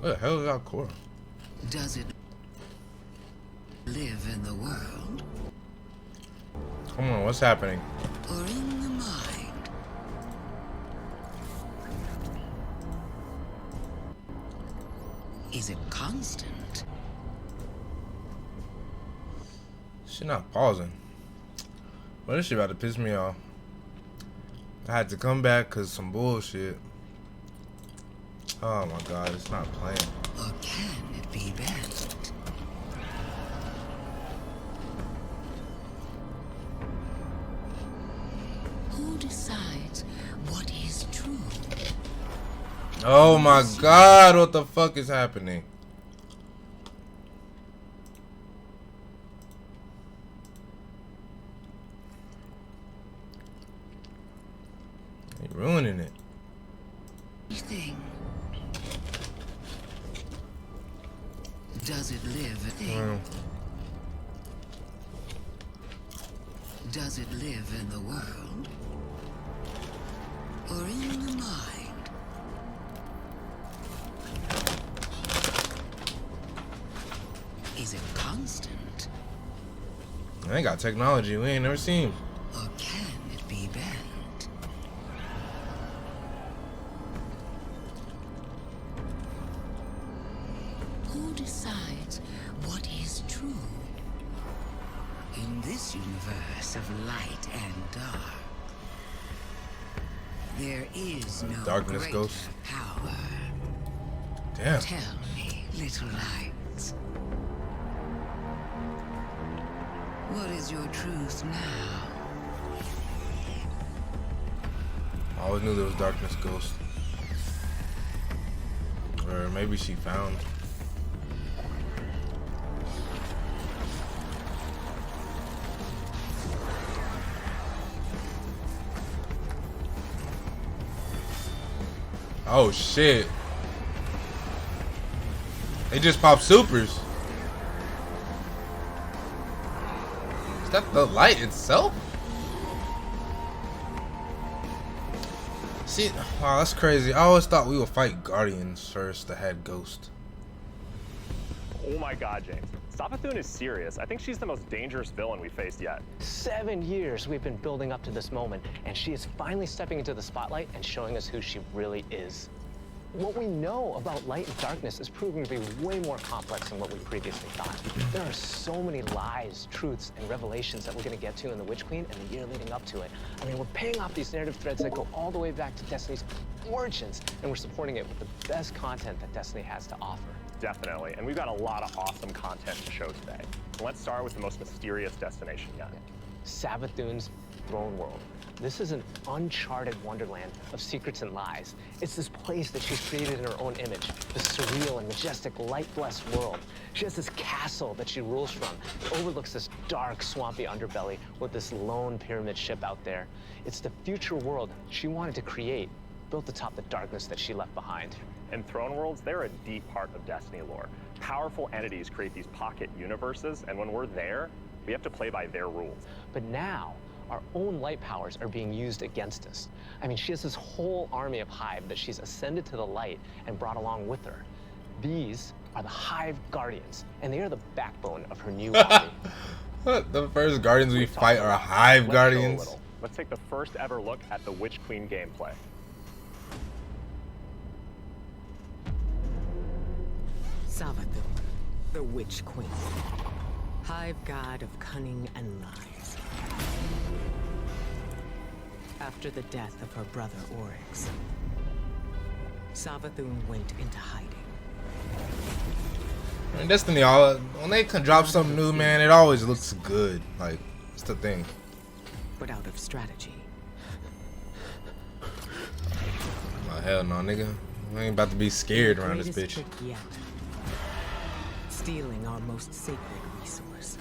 What the hell is that core? Does it live in the world? Come on, what's happening? Or in the mind? Is it constant? She not pausing. Well, this shit about to piss me off. I had to come back cause some bullshit. Oh my god, it's not playing. Or can it be bent? Who decides what is true? Oh my god, what the fuck is happening? You're ruining it. Thing. Does it live a thing? Does it live in the world? Or in the mind? Is it constant? I ain't got technology we ain't never seen. Or can it be bent? Who decides what is true? In this universe of light and dark, there is no Darkness greater ghost. power. Damn. Tell me, little lights, what is your truth now? I always knew there was darkness ghost. Or maybe she found. Oh shit. They just popped supers. Is that the light itself? See, wow, that's crazy. I always thought we would fight Guardians first that had Ghost. Oh my god, James. Savathun is serious. I think she's the most dangerous villain we faced yet. 7 years we've been building up to this moment, and she is finally stepping into the spotlight and showing us who she really is. What we know about light and darkness is proving to be way more complex than what we previously thought. There are so many lies, truths, and revelations that we're going to get to in The Witch Queen and the year leading up to it. I mean, we're paying off these narrative threads that go all the way back to Destiny's origins, and we're supporting it with the best content that Destiny has to offer. Definitely, and we've got a lot of awesome content to show today. Let's start with the most mysterious destination yet. Savathun's throne world. This is an uncharted wonderland of secrets and lies. It's this place that she's created in her own image, this surreal and majestic, light-blessed world. She has this castle that she rules from. It overlooks this dark, swampy underbelly with this lone pyramid ship out there. It's the future world she wanted to create, built atop the darkness that she left behind. And Throne Worlds, they're a deep part of Destiny lore. Powerful entities create these pocket universes, and when we're there, we have to play by their rules. But now, our own light powers are being used against us. I mean, she has this whole army of Hive that she's ascended to the light and brought along with her. These are the Hive Guardians, and they are the backbone of her new army. The first Guardians we fight are Hive Guardians. Let's take the first ever look at the Witch Queen gameplay. Savathun, the Witch Queen, Hive God of cunning and lies. After the death of her brother Oryx, Savathun went into hiding. In Destiny, when they can drop something new, man, it always looks good. Like, it's the thing. But out of strategy. Oh, hell no, nigga. I ain't about to be scared around this bitch. Trick yet. Stealing our most sacred resource.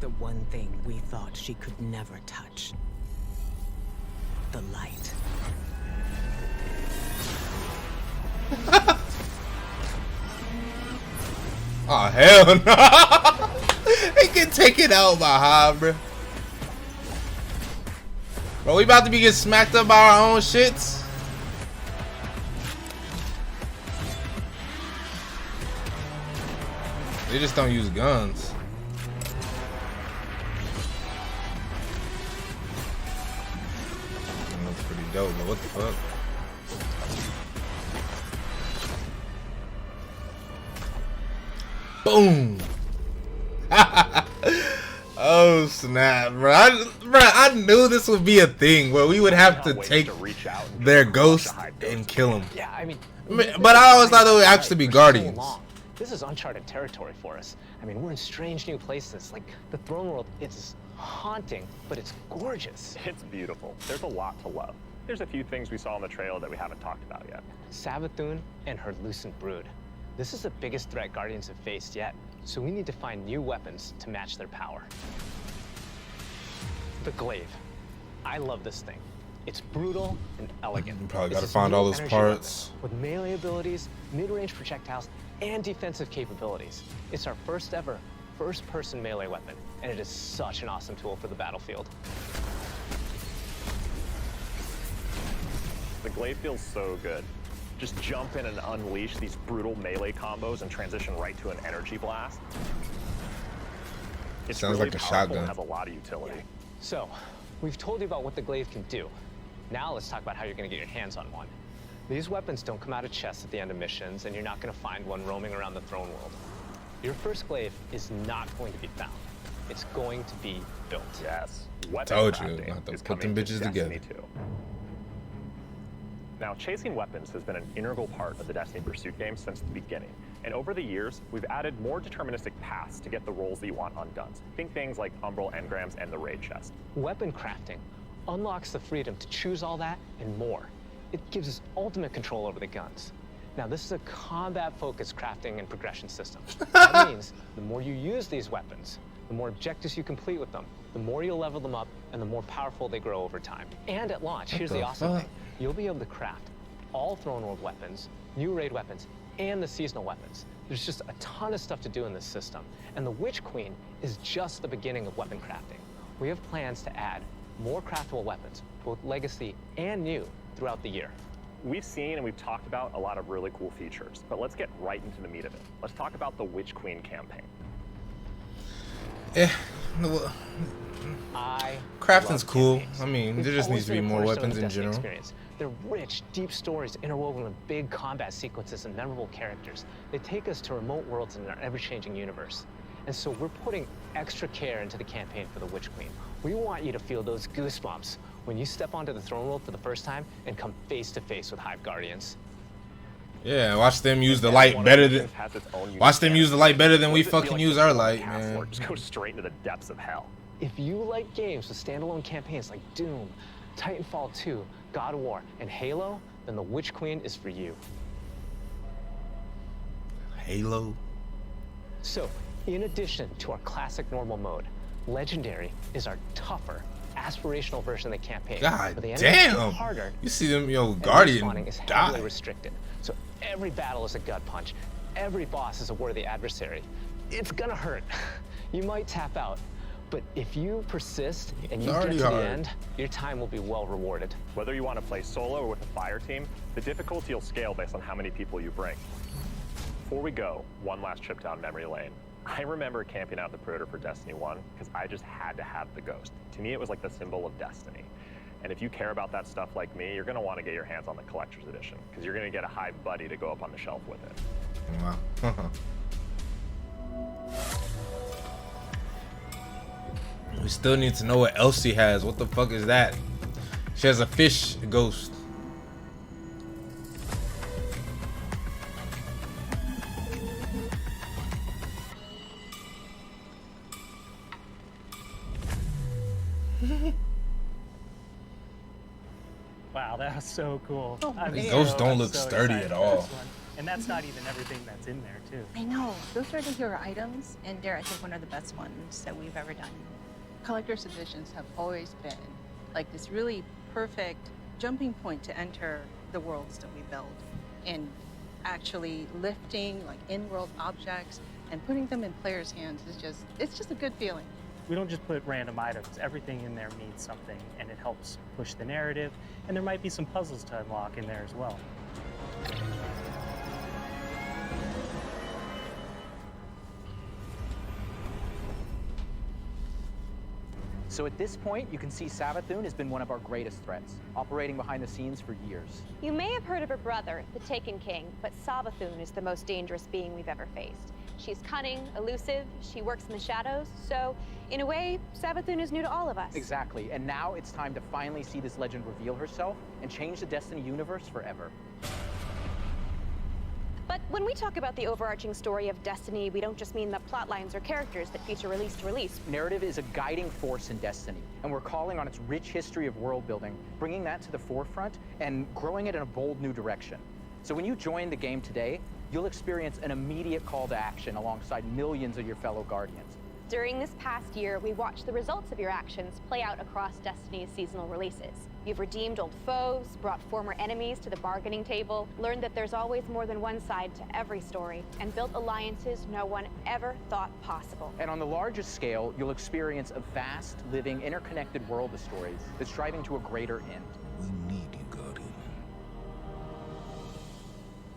The one thing we thought she could never touch. The light. Oh, hell no. They can take it out by Hive, bro. Bro, we about to be getting smacked up by our own shits. They just don't use guns. That looks pretty dope, but what the fuck? Boom! Oh snap, bro. I knew this would be a thing where we would have to take their ghost and kill him. Yeah, I mean, But I always thought they would actually be guardians. This is uncharted territory for us. I mean, we're in strange new places. Like, the throne world, it's haunting, but it's gorgeous. It's beautiful. There's a lot to love. There's a few things we saw on the trail that we haven't talked about yet. Savathun and her Lucent Brood. This is the biggest threat Guardians have faced yet, so we need to find new weapons to match their power. The Glaive. I love this thing. It's brutal and elegant. You probably This gotta is find new all those energy parts. weapon with melee abilities, mid-range projectiles, and defensive capabilities. It's our first ever first-person melee weapon, and it is such an awesome tool for the battlefield. The Glaive feels so good. Just jump in and unleash these brutal melee combos and transition right to an energy blast. It Sounds like a shotgun. Has a lot of utility. So, we've told you about what the Glaive can do. Now let's talk about how you're going to get your hands on one. These weapons don't come out of chests at the end of missions, and you're not going to find one roaming around the throne world. Your first Glaive is not going to be found. It's going to be built. Yes. Weapon Told you, crafting not to is put them coming to bitches Destiny together. 2. Now, chasing weapons has been an integral part of the Destiny Pursuit game since the beginning. And over the years, we've added more deterministic paths to get the roles that you want on guns. Think things like Umbral Engrams and the Raid Chest. Weapon crafting unlocks the freedom to choose all that and more. It gives us ultimate control over the guns. Now, this is a combat-focused crafting and progression system. That means the more you use these weapons, the more objectives you complete with them, the more you'll level them up, and the more powerful they grow over time. And at launch, here's the awesome thing. You'll be able to craft all Throne World weapons, new raid weapons, and the seasonal weapons. There's just a ton of stuff to do in this system. And the Witch Queen is just the beginning of weapon crafting. We have plans to add more craftable weapons, both legacy and new, throughout the year. We've seen and we've talked about a lot of really cool features, but let's get right into the meat of it. Let's talk about the Witch Queen campaign. Yeah. I Crafting's love cool. campaigns. I mean, They've there just always needs to be been a more cornerstone weapons of in Destiny general. experience. They're rich, deep stories interwoven with big combat sequences and memorable characters. They take us to remote worlds in our ever-changing universe. And so we're putting extra care into the campaign for the Witch Queen. We want you to feel those goosebumps when you step onto the throne world for the first time and come face to face with Hive Guardians. Yeah, watch them use the light better than. Watch them use the light better than we fucking use our light, man. Just go straight into the depths of hell. If you like games with standalone campaigns like Doom, Titanfall 2, God of War, and Halo, then the Witch Queen is for you. Halo. So, in addition to our classic normal mode, Legendary is our tougher, aspirational version of the campaign. God where the enemies get damn! harder, You see them, yo, and Guardian respawning is heavily die. restricted. So every battle is a gut punch. Every boss is a worthy adversary. It's gonna hurt. You might tap out. But if you persist and you get to the end, your time will be well rewarded. Whether you want to play solo or with a fire team, the difficulty will scale based on how many people you bring. Before we go, one last trip down memory lane. I remember camping out the Predator for Destiny 1 because I just had to have the Ghost. To me, it was like the symbol of Destiny. And if you care about that stuff like me, you're going to want to get your hands on the Collector's Edition because you're going to get a Hive buddy to go up on the shelf with it. Wow. We still need to know what else she has. What the fuck is that? She has a fish ghost. Wow, that was so cool. Oh, I'm man. These ghosts so- don't I'm look so sturdy excited at for all. this one. And that's not even everything that's in there, too. I know. Those are the hero items, and they're, I think, one of the best ones that we've ever done. Collector's editions have always been like this really perfect jumping point to enter the worlds that we build. And actually lifting like in-world objects and putting them in players' hands is just, it's just a good feeling. We don't just put random items. Everything in there means something, and it helps push the narrative. And there might be some puzzles to unlock in there as well. So at this point, you can see Savathun has been one of our greatest threats, operating behind the scenes for years. You may have heard of her brother, the Taken King, but Savathun is the most dangerous being we've ever faced. She's cunning, elusive, she works in the shadows, so in a way, Savathun is new to all of us. Exactly, and now it's time to finally see this legend reveal herself and change the Destiny universe forever. But when we talk about the overarching story of Destiny, we don't just mean the plot lines or characters that feature release to release. Narrative is a guiding force in Destiny, and we're calling on its rich history of world building, bringing that to the forefront, and growing it in a bold new direction. So when you join the game today, you'll experience an immediate call to action alongside millions of your fellow Guardians. During this past year, we watched the results of your actions play out across Destiny's seasonal releases. You've redeemed old foes, brought former enemies to the bargaining table, learned that there's always more than one side to every story, and built alliances no one ever thought possible. And on the largest scale, you'll experience a vast, living, interconnected world of stories that's striving to a greater end. We need you, Guardian.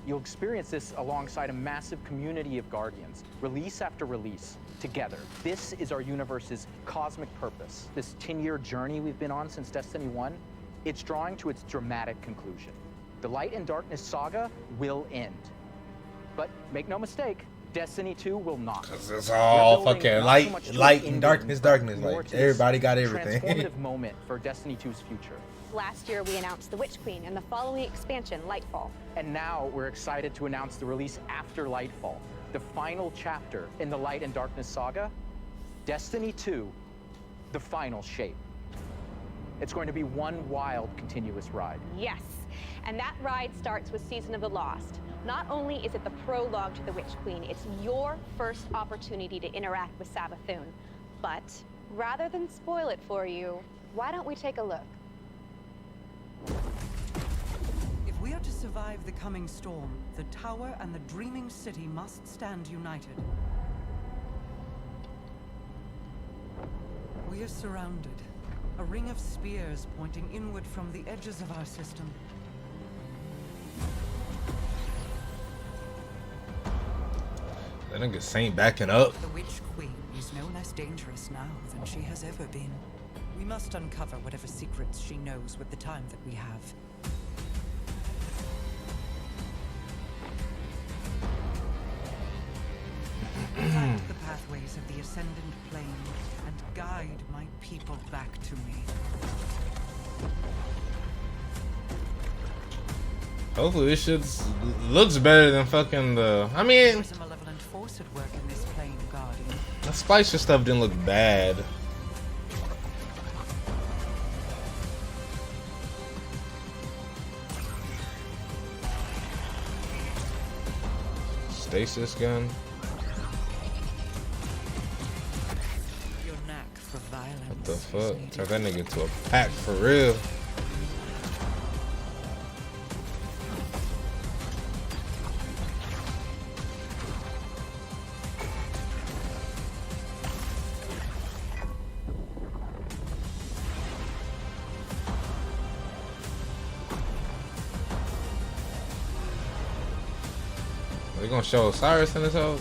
You'll experience this alongside a massive community of Guardians, release after release, together. This is our universe's cosmic purpose. This 10-year journey we've been on since Destiny 1, it's drawing to its dramatic conclusion. The Light and Darkness saga will end. But make no mistake, Destiny 2 will not. Cause it's all fucking light and darkness. Like everybody got everything. Transformative moment for Destiny 2's future. Last year, we announced the Witch Queen and the following expansion, Lightfall. And now we're excited to announce the release after Lightfall, the final chapter in the Light and Darkness saga, Destiny 2, the final shape. It's going to be one wild, continuous ride. Yes, and that ride starts with Season of the Lost. Not only is it the prologue to the Witch Queen, it's your first opportunity to interact with Savathun. But rather than spoil it for you, why don't we take a look? If we are to survive the coming storm, the tower and the dreaming city must stand united. We are surrounded. A ring of spears pointing inward from the edges of our system. That nigga Saint backing up. The Witch Queen is no less dangerous now than she has ever been. We must uncover whatever secrets she knows with the time that we have. Light the pathways of the Ascendant Plane and guide my people back to me. Hopefully this shit looks better than fucking the. I mean, There's a malevolent force at work in this plane, Guardian. the Spicer stuff didn't look bad. Stasis gun. Your knack for violence. What the fuck? Turn that nigga into a pack for real. Are they gonna show Osiris in this hole?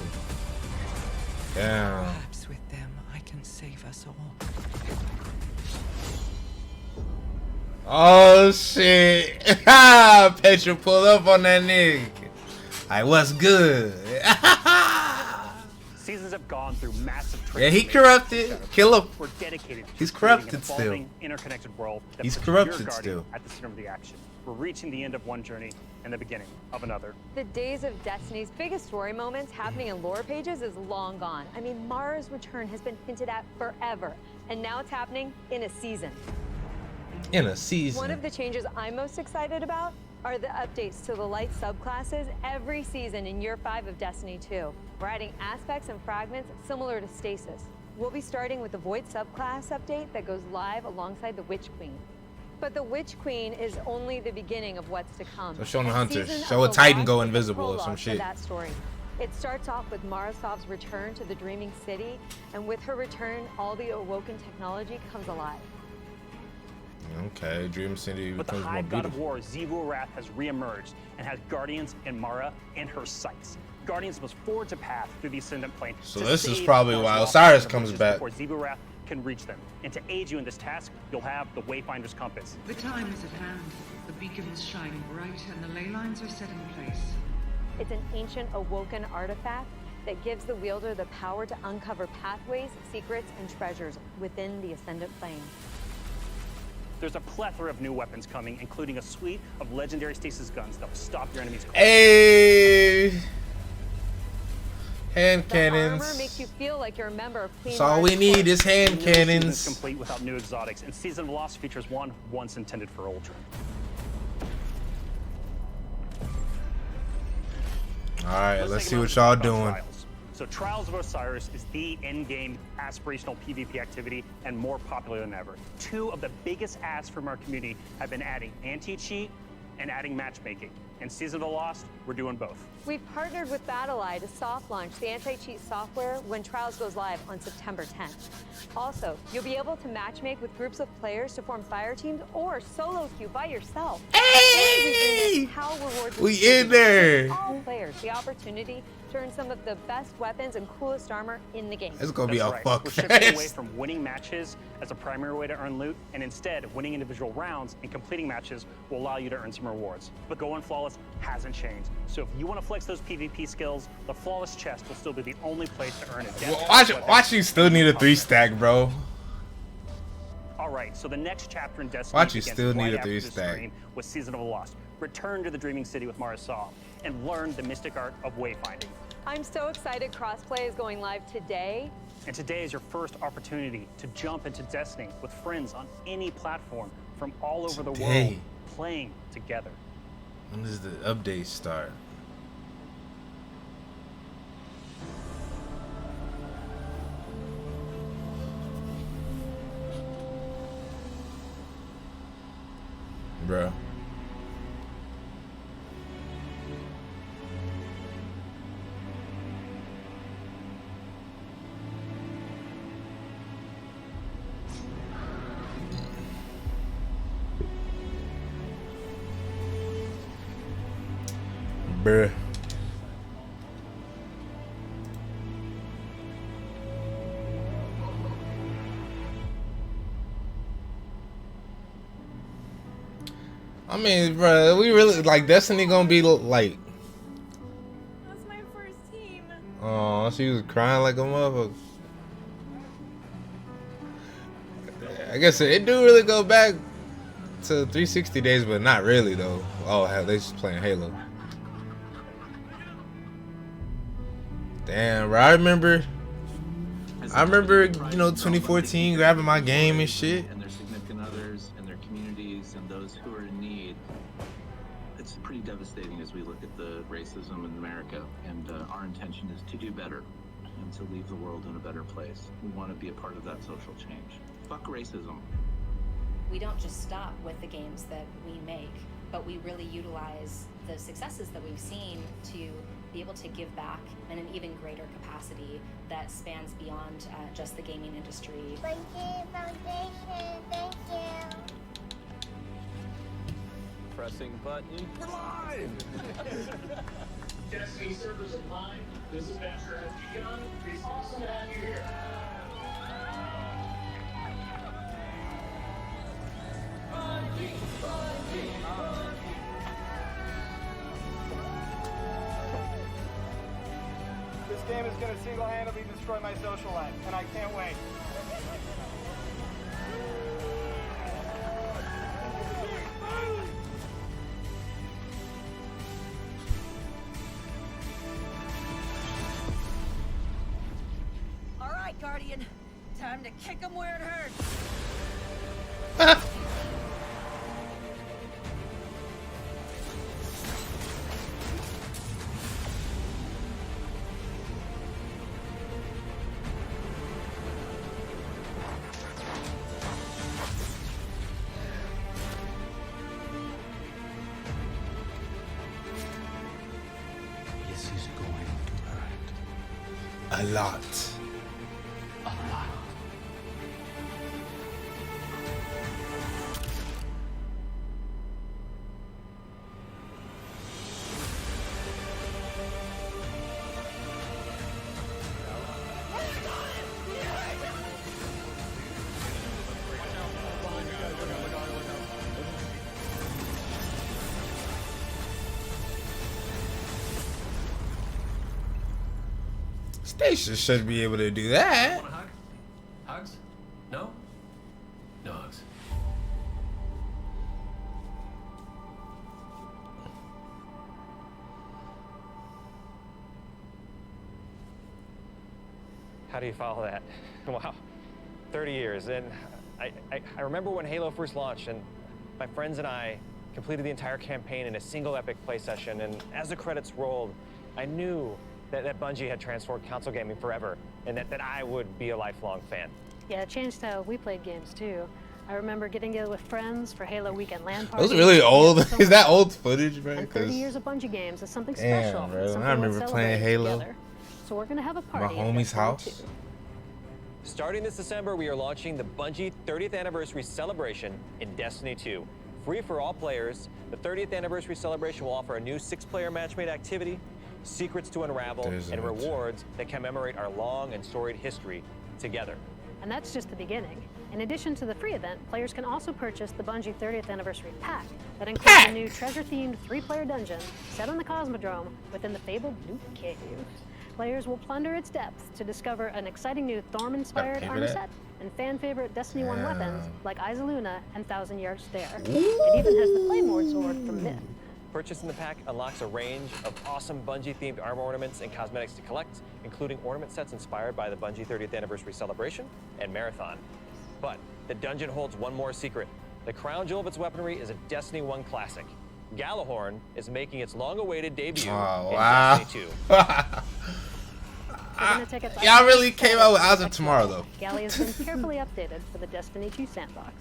Damn. Perhaps with them, I can save us all. Oh shit. Petra pulled up on that nigga. Like, what's good? Seasons have gone through massive Yeah, he transformation. corrupted. Kill him. We're dedicated to He's creating corrupted an still. evolving, interconnected world that He's puts corrupted your Guardian still. at the center of the action. We're reaching the end of one journey and the beginning of another. The days of Destiny's biggest story moments happening in lore pages is long gone. I mean, Mara's return has been hinted at forever, and now it's happening in a season. In a season. One of the changes I'm most excited about are the updates to the light subclasses every season in Year 5 of Destiny 2. We're adding aspects and fragments similar to Stasis. We'll be starting with the Void subclass update that goes live alongside the Witch Queen. But the Witch Queen is only the beginning of what's to come. So show the And Hunters. Season Show of a the Titan Lost go is the invisible or some prologue to shit. that story. It starts off with Marasov's return to the Dreaming City, and with her return, all the awoken technology comes alive. Okay, Dream City But the becomes more Hive God of beautiful. War, Xivu Arath, has reemerged and has Guardians and Mara in her sights. Guardians must forge a path through the Ascendant Plane. So to this is save probably Mars why Lost Osiris Universes comes back. Before Xivu Arath can reach them. And to aid you in this task, you'll have the Wayfinder's Compass. The time is at hand. The beacon is shining bright and the ley lines are set in place. It's an ancient awoken artifact that gives the wielder the power to uncover pathways, secrets, and treasures within the Ascendant Plane. There's a plethora of new weapons coming, including a suite of legendary stasis guns that will stop your enemies. Hey! Hand The armor cannons. makes you feel like you're a member of Clean That's all we Mars need Corps. is hand The new season is cannons. complete without new exotics, and Season of Lost features one once intended for Ultra. Alright, let's take see a what moment y'all to talk about doing. Trials. So Trials of Osiris is the in-game aspirational PvP activity and more popular than ever. Two of the biggest asks from our community have been adding anti-cheat and adding matchmaking. And Season of the Lost, we're doing both. We've partnered with BattleEye to soft launch the anti-cheat software when Trials goes live on September 10th. Also, you'll be able to matchmake with groups of players to form fire teams or solo queue by yourself. Hey! How rewards We in there. all players the opportunity to earn some of the best weapons and coolest armor in the game. It's gonna be a That's right. fuck We're shifting away fest. from winning matches as a primary way to earn loot, and instead, winning individual rounds and completing matches will allow you to earn some rewards. But Going Flawless hasn't changed. So if you want to flex those PvP skills, the Flawless chest will still be the only place to earn it. Watch you still need a 3-stack, bro. All right, so the next chapter in Destiny Watch you begins still need right a after this 3-stack. stream with Season of the Lost. Return to the Dreaming City with Marasov and learn the mystic art of wayfinding. I'm so excited Crossplay is going live today. And today is your first opportunity to jump into Destiny with friends on any platform from all over the world, Today. playing together. When does the update start? Bruh. Bruh. I mean, bruh, we really like Destiny gonna be like. That's my first team. Oh, she was crying like a motherfucker. I guess it do really go back to 360 days, but not really though. Oh hell, they just playing Halo. Damn, bro, I remember, you know, 2014 grabbing my game and shit. And their significant others and their communities and those who are in need. It's pretty devastating as we look at the racism in America, and our intention is to do better and to leave the world in a better place. We want to be a part of that social change. Fuck racism. We don't just stop with the games that we make, but we really utilize the successes that we've seen to be able to give back in an even greater capacity that spans beyond just the gaming industry. Foundation, thank you. Pressing button. We're live! Destiny servers are live. This adventure has begun. It's awesome to have you here. This game is going to single-handedly destroy my social life, and I can't wait. All right, Guardian. Time to kick him where it hurts. This is going to hurt. A lot. Station should be able to do that. Want a hug? Hugs? No? No hugs. How do you follow that? Wow, 30 years. And I remember when Halo first launched, and my friends and I completed the entire campaign in a single epic play session. And as the credits rolled, I knew that Bungie had transformed console gaming forever, and that I would be a lifelong fan. Yeah, it changed how we played games too. I remember getting together with friends for Halo weekend LAN That parties. was really old. Is that old footage, bro? And 30 years of Bungie games is something Damn, special. bro. Something I remember worth playing celebrating Halo. together. So we're gonna have a My party. at homie's Destiny house. 2. Starting this December, we are launching the Bungie 30th Anniversary Celebration in Destiny 2. Free for all players, the 30th Anniversary Celebration will offer a new 6-player matchmade activity, secrets to unravel, and rewards that commemorate our long and storied history together. And that's just the beginning. In addition to the free event, players can also purchase the Bungie 30th Anniversary Pack that includes a new treasure-themed 3-player dungeon set on the Cosmodrome within the fabled Loot Cave. Players will plunder its depths to discover an exciting new Thorm-inspired armor set and fan-favorite Destiny 1 weapons like Izaluna and Thousand Yard Stare. It even has the Claymore sword from Myth. Purchasing the pack unlocks a range of awesome Bungie-themed armor ornaments and cosmetics to collect, including ornament sets inspired by the Bungie 30th Anniversary Celebration and Marathon. But the dungeon holds one more secret. The crown jewel of its weaponry is a Destiny 1 classic. Gallahorn is making its long-awaited debut in Destiny 2. Y'all really came out with As of Tomorrow, though. Galley has been carefully updated for the Destiny 2 sandbox.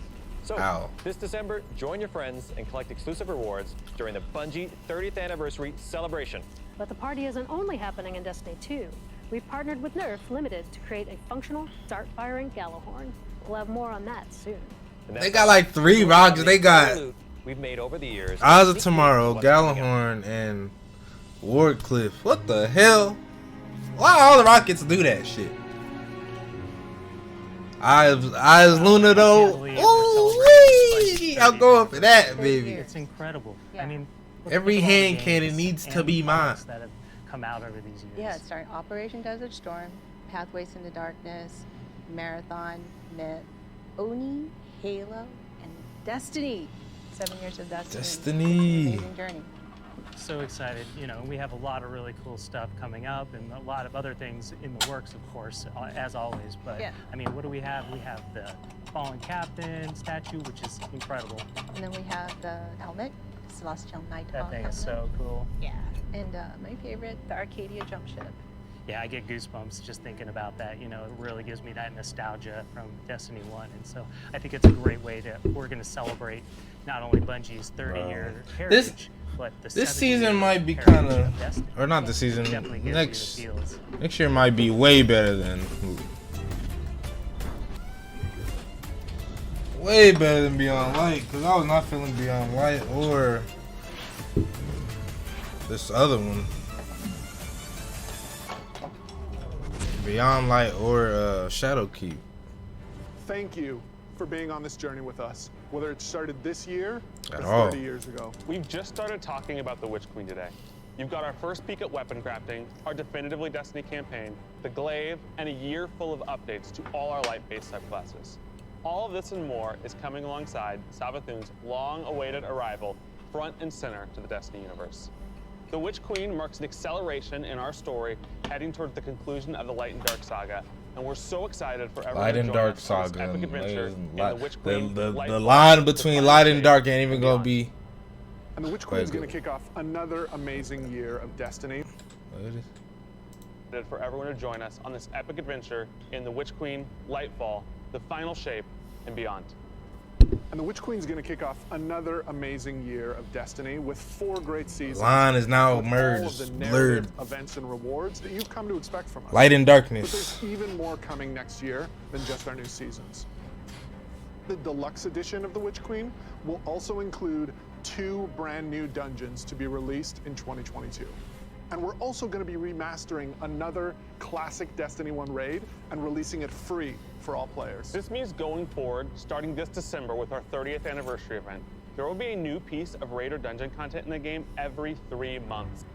So, this December, join your friends and collect exclusive rewards during the Bungie 30th Anniversary Celebration. But the party isn't only happening in Destiny 2. We've partnered with Nerf Limited to create a functional, dart-firing Gallahorn. We'll have more on that soon. They got like 3 rocks. They got we've made over the years. As of Tomorrow, Gallahorn, and Wardcliff. What the hell? Why all the rockets do that shit? Eyes Luna though. Ooh, I'm going for that, baby. It's incredible. I mean, every hand cannon needs to be mine. That have come out over these years. Yeah, it's starting Operation Desert Storm, Pathways into Darkness, Marathon, Myth, Oni, Halo, and Destiny. 7 years of Destiny. Destiny. Amazing journey. So excited. You know, we have a lot of really cool stuff coming up and a lot of other things in the works, of course, as always. But yeah. I mean, what do we have? We have the Fallen Captain statue, which is incredible. And then we have the helmet, Celestial Nighthawk. That thing is so cool. Yeah. And my favorite, the Arcadia jump ship. Yeah, I get goosebumps just thinking about that. You know, it really gives me that nostalgia from Destiny 1. And so I think it's a great way we're going to celebrate not only Bungie's 30-year heritage, but the this season might be kind of, or not the season, next year might be way better than Beyond Light, because I was not feeling Beyond Light or this other one. Beyond Light or Shadowkeep. Thank you for being on this journey with us, whether it started this year or 30 years ago. We've just started talking about the Witch Queen today. You've got our first peek at weapon crafting, our definitively Destiny campaign, the Glaive, and a year full of updates to all our light-based subclasses. All of this and more is coming alongside Savathun's long-awaited arrival front and center to the Destiny universe. The Witch Queen marks an acceleration in our story heading toward the conclusion of the Light and Dark saga, and we're so excited for everyone Light to and join Dark us on this saga. epic adventure in the Witch Queen, The Lightfall, line between Light and Dark ain't even gonna be. And the Witch Queen is going to kick off another amazing year of Destiny. For everyone to join us on this epic adventure in the Witch Queen, Lightfall, the final shape, and beyond. And the Witch Queen's going to kick off another amazing year of Destiny with 4 great seasons. Line is now with merged, all of the blurred. narrative events and rewards that you've come to expect from us. Light and darkness. But there's even more coming next year than just our new seasons. The deluxe edition of the Witch Queen will also include 2 brand new dungeons to be released in 2022. And we're also going to be remastering another classic Destiny 1 raid and releasing it free for all players. This means going forward, starting this December with our 30th anniversary event, there will be a new piece of raid or dungeon content in the game every 3 months.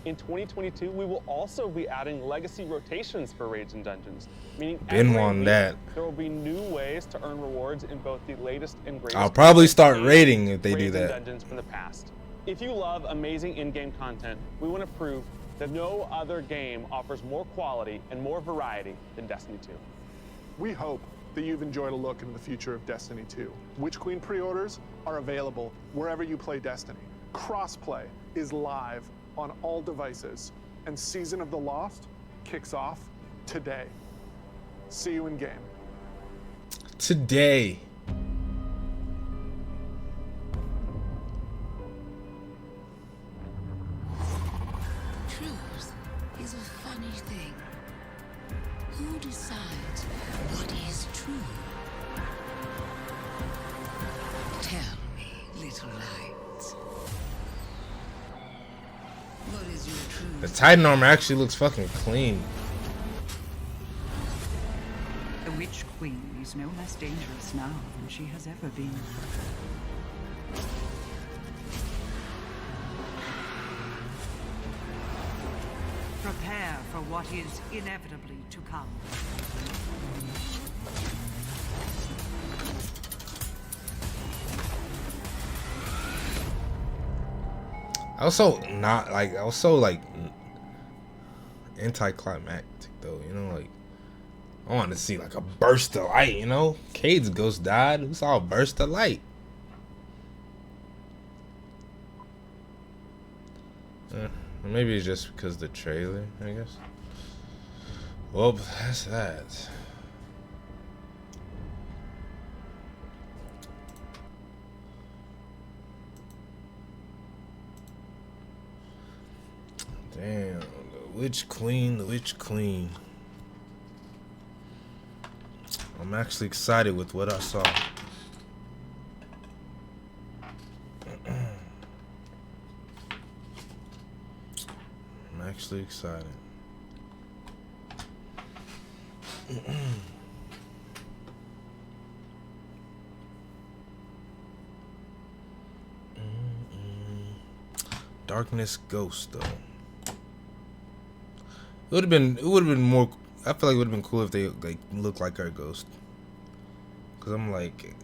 In 2022, we will also be adding legacy rotations for raids and dungeons, meaning Been wanting that. there will be new ways to earn rewards in both the latest and greatest. I'll probably start raiding if they do raids and that. dungeons from the past. If you love amazing in-game content, we want to prove that no other game offers more quality and more variety than Destiny 2. We hope that you've enjoyed a look into the future of Destiny 2. Witch Queen pre-orders are available wherever you play Destiny. Crossplay is live on all devices, and Season of the Lost kicks off today. See you in game. Today. Truth is a funny thing. Who decides what is true? Tell me, little lights. What is your truth? The Titan armor actually looks fucking clean. The Witch Queen is no less dangerous now than she has ever been. Prepare for what is inevitably to come. I was so not like I was so like anticlimactic though, you know, like I wanted to see like a burst of light, you know. Cade's ghost died. We saw a burst of light. Maybe it's just because of the trailer, I guess. Well, that's that. Damn, the Witch Queen, the Witch Queen. I'm actually excited with what I saw. I'm actually excited. Darkness Ghost though. It would have been more. I feel like it would have been cool if they like looked like our ghost. Cause I'm like,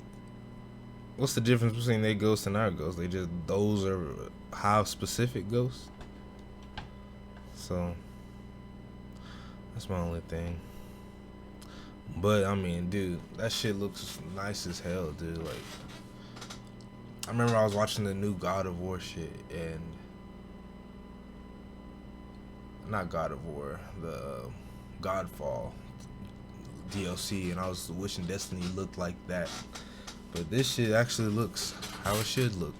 what's the difference between their ghost and our ghost? Those are how specific ghosts. So that's my only thing. But I mean, dude, that shit looks nice as hell, dude. Like, I remember I was watching the new God of War shit, and not God of War, the Godfall DLC, and I was wishing Destiny looked like that. But this shit actually looks how it should look.